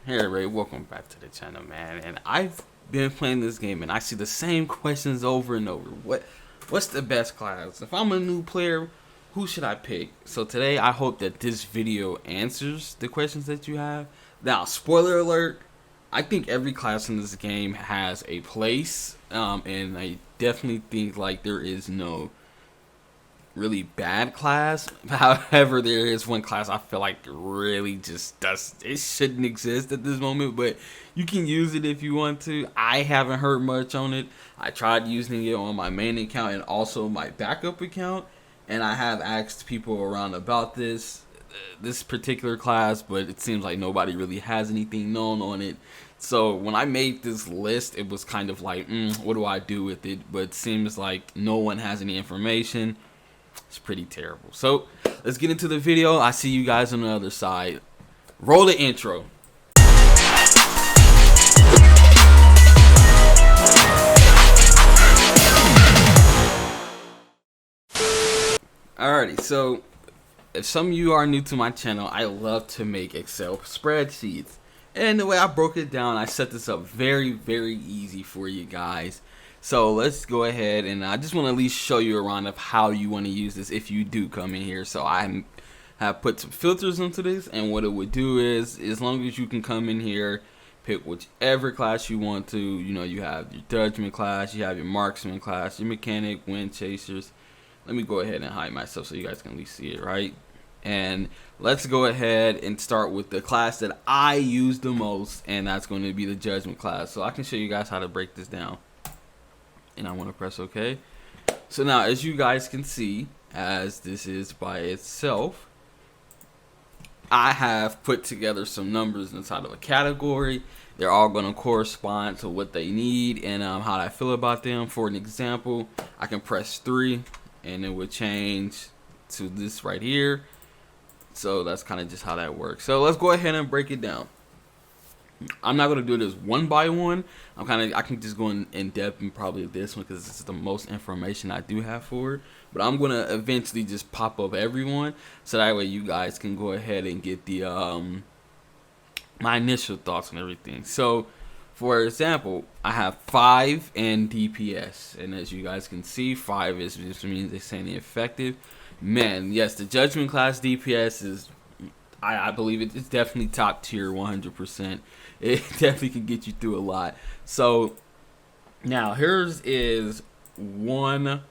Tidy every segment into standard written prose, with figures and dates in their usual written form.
Hey everybody, welcome back to the channel, man. And I've been playing this game and I see the same questions over and over. What's the best class? If I'm a new player, who should I pick? So today I hope that this video answers the questions that you have. Now, spoiler alert, I think every class in this game has a place. And I definitely think like there is no really bad class. However, there is one class I feel like really just does it shouldn't exist at this moment, but you can use it if you want to. I haven't heard much on it. I tried using it on my main account and also my backup account, and I have asked people around about this particular class, but it seems like nobody really has anything known on it. So when I made this list, it was kind of like, what do I do with it? But it seems like no one has any information. It's pretty terrible. So let's get into the video. I see you guys on the other side. Roll the intro. Alrighty, so if some of you are new to my channel, I love to make Excel spreadsheets. And the way I broke it down, I set this up very easy for you guys. So let's go ahead, and I just want to at least show you around of how you want to use this if you do come in here. So I have put some filters into this, and what it would do is, as long as you can come in here, pick whichever class you want to. You know, you have your judgment class, you have your marksman class, your mechanic, wind chasers. Let me go ahead and hide myself so you guys can at least see it, right? And let's go ahead and start with the class that I use the most, and that's going to be the judgment class. So I can show you guys how to break this down. And I want to press OK. So now, as you guys can see, as this is by itself, I have put together some numbers inside of a category. They're all going to correspond to what they need and how I feel about them. For an example, I can press 3 and it would change to this right here. So that's kind of just how that works. So let's go ahead and break it down. I'm not gonna do this one by one. I can just go in depth in probably this one because this is the most information I do have for it. But I'm gonna eventually just pop up everyone so that way you guys can go ahead and get the my initial thoughts on everything. So, for example, I have 5 and DPS, and as you guys can see, 5 just means it's saying effective. Man, yes, the judgment class DPS is. I believe it's definitely top tier 100%. It definitely can get you through a lot. So now here's is one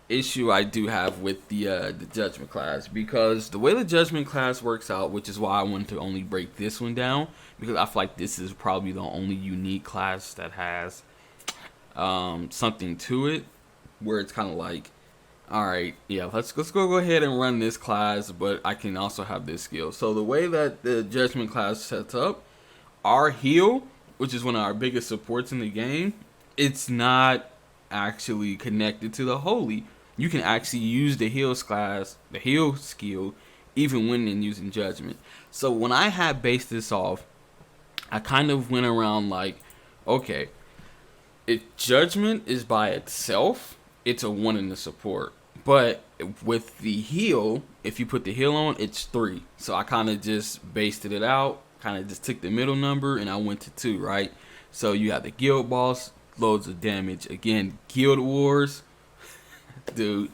issue I do have with the judgment class, because the way the judgment class works out, which is why I wanted to only break this one down, because I feel like this is probably the only unique class that has something to it, where it's kind of like, all right, yeah, let's go ahead and run this class, but I can also have this skill. So the way that the judgment class sets up, our heal, which is one of our biggest supports in the game, it's not actually connected to the holy. You can actually use the heal class, the heal skill, even when in using judgment. So when I had based this off, I kind of went around like, okay, if judgment is by itself, it's a 1 in the support. But with the heal, if you put the heal on, it's 3. So I kind of just based it out, kind of just took the middle number, and I went to 2, right? So you have the guild boss, loads of damage. Again, guild wars, dude,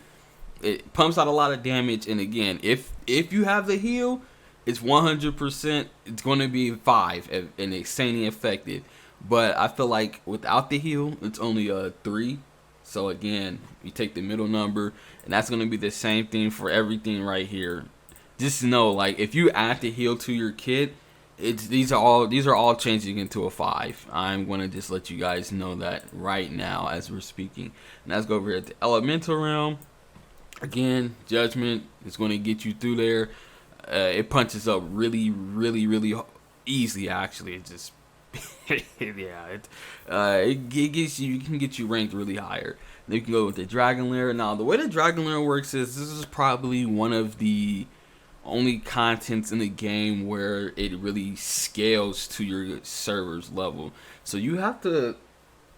it pumps out a lot of damage. And again, if you have the heal, it's 100%. It's going to be 5 and insanely effective. But I feel like without the heal, it's only a 3. So again, you take the middle number, and that's going to be the same thing for everything right here. Just know, like, if you add the heal to your kit, these are all changing into a 5. I'm going to just let you guys know that right now as we're speaking. And let's go over here at the elemental realm. Again, judgment is going to get you through there. It punches up really easily. Actually, it just yeah, it gets you. You can get you ranked really higher. Then you can go with the dragon lair. Now, the way the dragon lair works is this is probably one of the only contents in the game where it really scales to your server's level. So you have to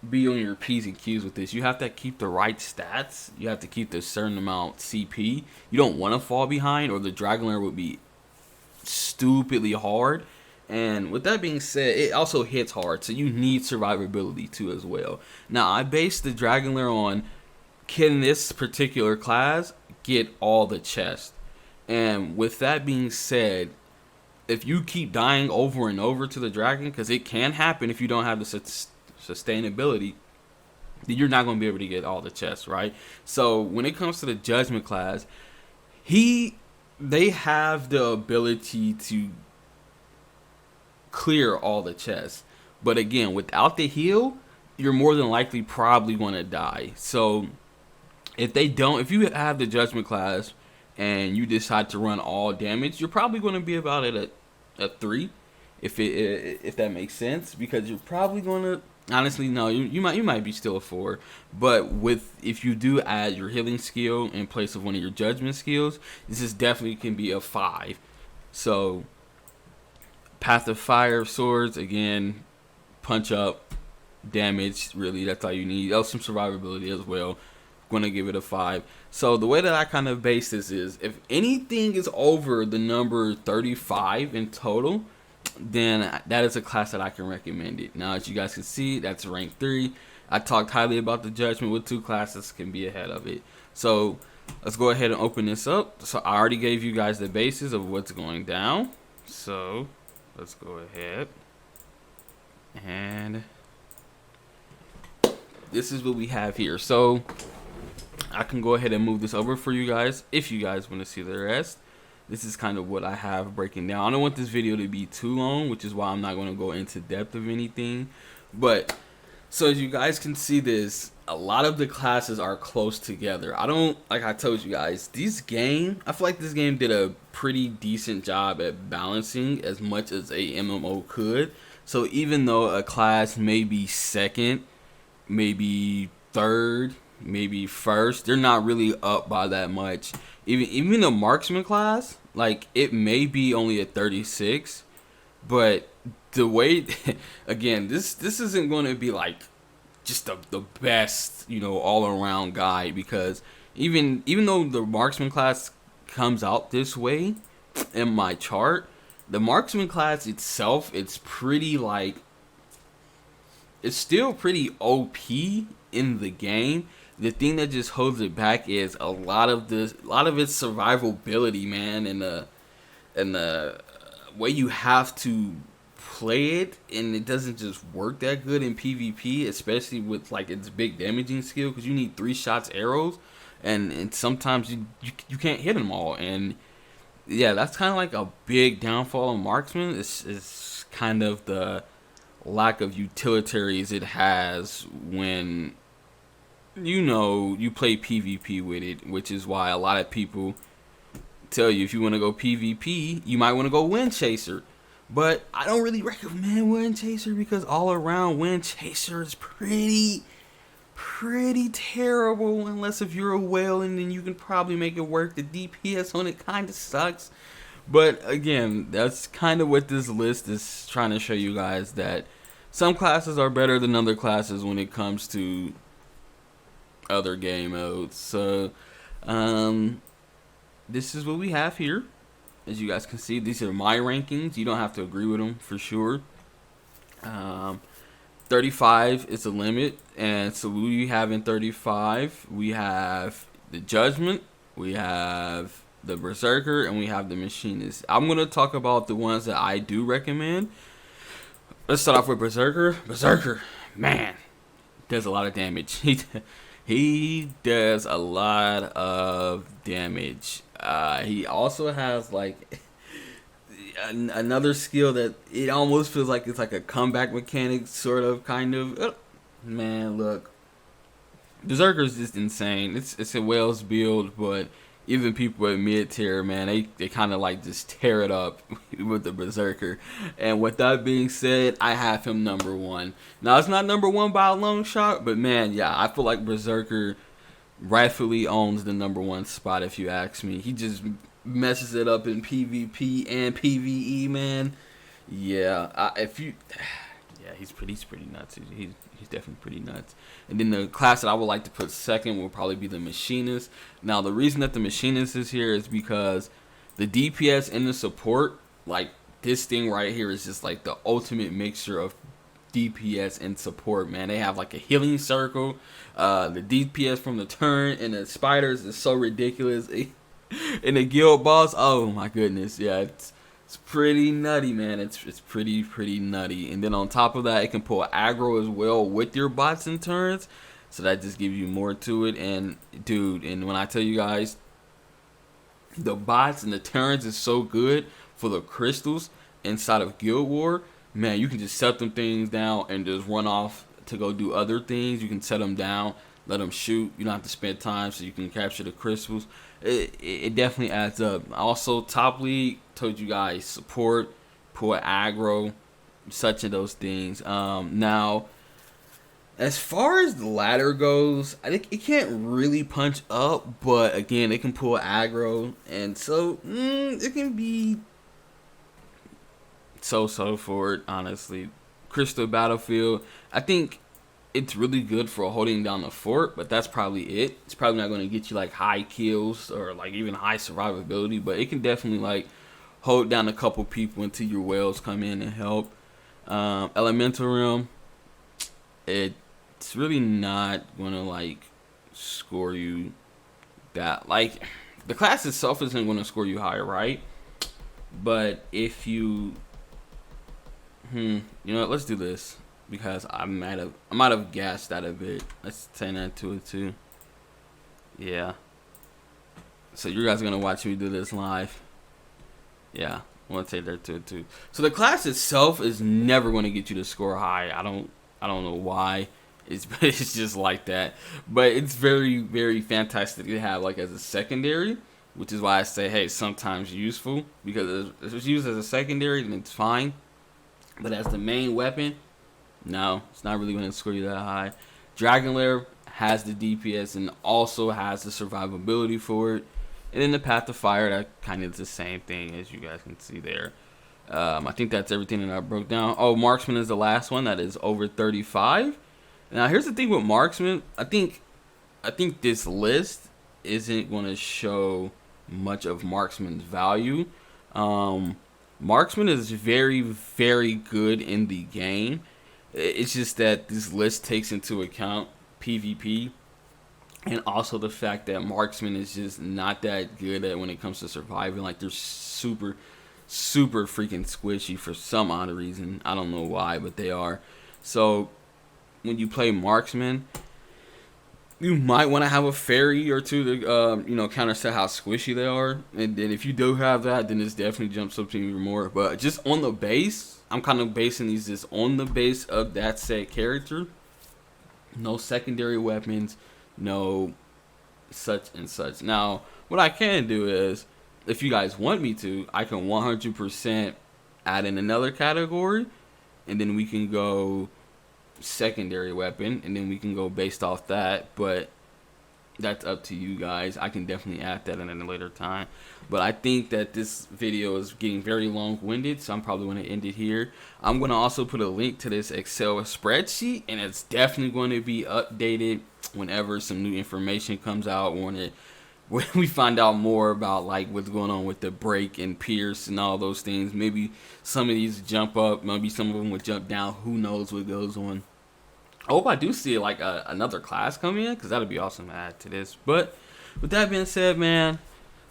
be on your P's and Q's with this. You have to keep the right stats. You have to keep the certain amount CP. You don't want to fall behind, or the dragon lair would be stupidly hard. And with that being said, it also hits hard, so you need survivability too as well. Now, I based the Dragon Lair on, can this particular class get all the chests? And with that being said, if you keep dying over and over to the dragon, because it can happen if you don't have the sustainability, then you're not going to be able to get all the chests, right? So when it comes to the judgment class, they have the ability to clear all the chests, but again, without the heal, you're more than likely probably going to die. So if you have the judgment class and you decide to run all damage, you're probably going to be about at a 3, if that makes sense, because you're probably going to, honestly, no, you might be still a 4, but if you do add your healing skill in place of one of your judgment skills, this is definitely can be a 5. So Path of Fire swords, again, punch up, damage, really, that's all you need. Oh, some survivability as well. Going to give it a 5. So the way that I kind of base this is, if anything is over the number 35 in total, then that is a class that I can recommend it. Now, as you guys can see, that's rank 3. I talked highly about the judgment with 2 classes can be ahead of it. So let's go ahead and open this up. So I already gave you guys the basis of what's going down. So let's go ahead and this is what we have here. So I can go ahead and move this over for you guys if you guys want to see the rest. This is kind of what I have breaking down. I don't want this video to be too long, which is why I'm not going to go into depth of anything. But so as you guys can see, this a lot of the classes are close together. Like I told you guys, I feel like this game did a pretty decent job at balancing as much as a MMO could. So even though a class may be second, maybe third, maybe first, they're not really up by that much. Even the marksman class, like, it may be only at 36, but the way again, this isn't going to be like just the best, all around guide, because even though the marksman class comes out this way in my chart, the marksman class itself, it's still pretty OP in the game. The thing that just holds it back is a lot of its survivability, man, and the way you have to play it, and it doesn't just work that good in PvP, especially with like its big damaging skill, because you need 3 shots arrows, and sometimes you can't hit them all, and yeah, that's kind of like a big downfall in marksman. It's kind of the lack of utilitaries it has when you play PvP with it, which is why a lot of people tell you if you want to go PvP, you might want to go Wind Chaser. But I don't really recommend Wind Chaser, because all around Wind Chaser is pretty terrible, unless if you're a whale, and then you can probably make it work. The DPS on it kind of sucks. But again, that's kind of what this list is trying to show you guys, that some classes are better than other classes when it comes to other game modes. So this is what we have here. As you guys can see, these are my rankings. You don't have to agree with them for sure. 35 is the limit, and so we have in 35, we have the Judgment, we have the Berserker, and we have the Machinist. I'm going to talk about the ones that I do recommend. Let's start off with Berserker. Berserker, man, does a lot of damage. He does a lot of damage. He also has like another skill that it almost feels like it's like a comeback mechanic, sort of, kind of. Man, look, Berserker's just insane. It's a Wales build, but even people at mid tier, man, they kind of like just tear it up with the Berserker. And with that being said, I have him number 1. Now, it's not number 1 by a long shot, but man, yeah, I feel like Berserker rightfully owns the number 1 spot, if you ask me. He just messes it up in PvP and PvE, man. Yeah, he's pretty nuts. He's definitely pretty nuts. And then the class that I would like to put second will probably be the Machinist. Now, the reason that the Machinist is here is because the DPS and the support, like, this thing right here is just like the ultimate mixture of DPS and support, man. They have like a healing circle. The DPS from the turn and the spiders is so ridiculous. And the guild boss, oh my goodness, yeah, it's pretty nutty, man. It's pretty nutty. And then on top of that, it can pull aggro as well with your bots and turns, so that just gives you more to it. And dude, and when I tell you guys, the bots and the turns is so good for the crystals inside of Guild War. Man, you can just set them things down and just run off to go do other things. You can set them down, let them shoot. You don't have to spend time, so you can capture the crystals. It definitely adds up. Also, top league, told you guys, support, pull aggro, such of those things. Now, as far as the ladder goes, I think it can't really punch up, but again, it can pull aggro, and so it can be so for it, honestly. Crystal Battlefield, I think it's really good for holding down the fort, but that's probably it. It's probably not going to get you like high kills or like even high survivability, but it can definitely like hold down a couple people until your whales come in and help. Elemental Realm, it's really not going to like score you that, like, the class itself isn't going to score you higher, right? But if you you know what, let's do this, because I might have gassed that a bit. Let's turn that to it too. Yeah. So you guys are gonna watch me do this live. Yeah, I want to take that to it too. So the class itself is never going to get you to score high. I don't know why. It's just like that. But it's very fantastic to have like as a secondary, which is why I say, hey, sometimes useful, because if it's used as a secondary, then it's fine. But as the main weapon, no, it's not really going to score you that high. Dragon Lair has the DPS and also has the survivability for it. And then the Path of Fire, that kind of is the same thing, as you guys can see there. I think that's everything that I broke down. Oh, Marksman is the last one. That is over 35. Now, here's the thing with Marksman. I think this list isn't going to show much of Marksman's value. Marksman is very good in the game. It's just that this list takes into account PvP, and also the fact that Marksman is just not that good at when it comes to surviving. Like, they're super freaking squishy for some odd reason. I don't know why, but they are. So when you play Marksman, you might want to have a fairy or two to, counter set how squishy they are. And then if you do have that, then this definitely jumps up to even more. But just on the base, I'm kind of basing these just on the base of that set character. No secondary weapons, no such and such. Now, what I can do is, if you guys want me to, I can 100% add in another category. And then we can go secondary weapon, and then we can go based off that, but that's up to you guys. I can definitely add that in a later time, but I think that this video is getting very long-winded, so I'm probably going to end it here. I'm going to also put a link to this Excel spreadsheet, and it's definitely going to be updated whenever some new information comes out, when we find out more about like what's going on with the break and Pierce and all those things. Maybe some of these jump up, maybe some of them would jump down. Who knows what goes on. I hope I do see like another class come in, because that'd be awesome to add to this. But with that being said, man,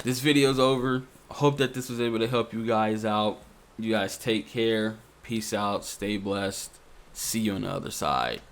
this video's over. I hope that this was able to help you guys out. You guys take care. Peace out. Stay blessed. See you on the other side.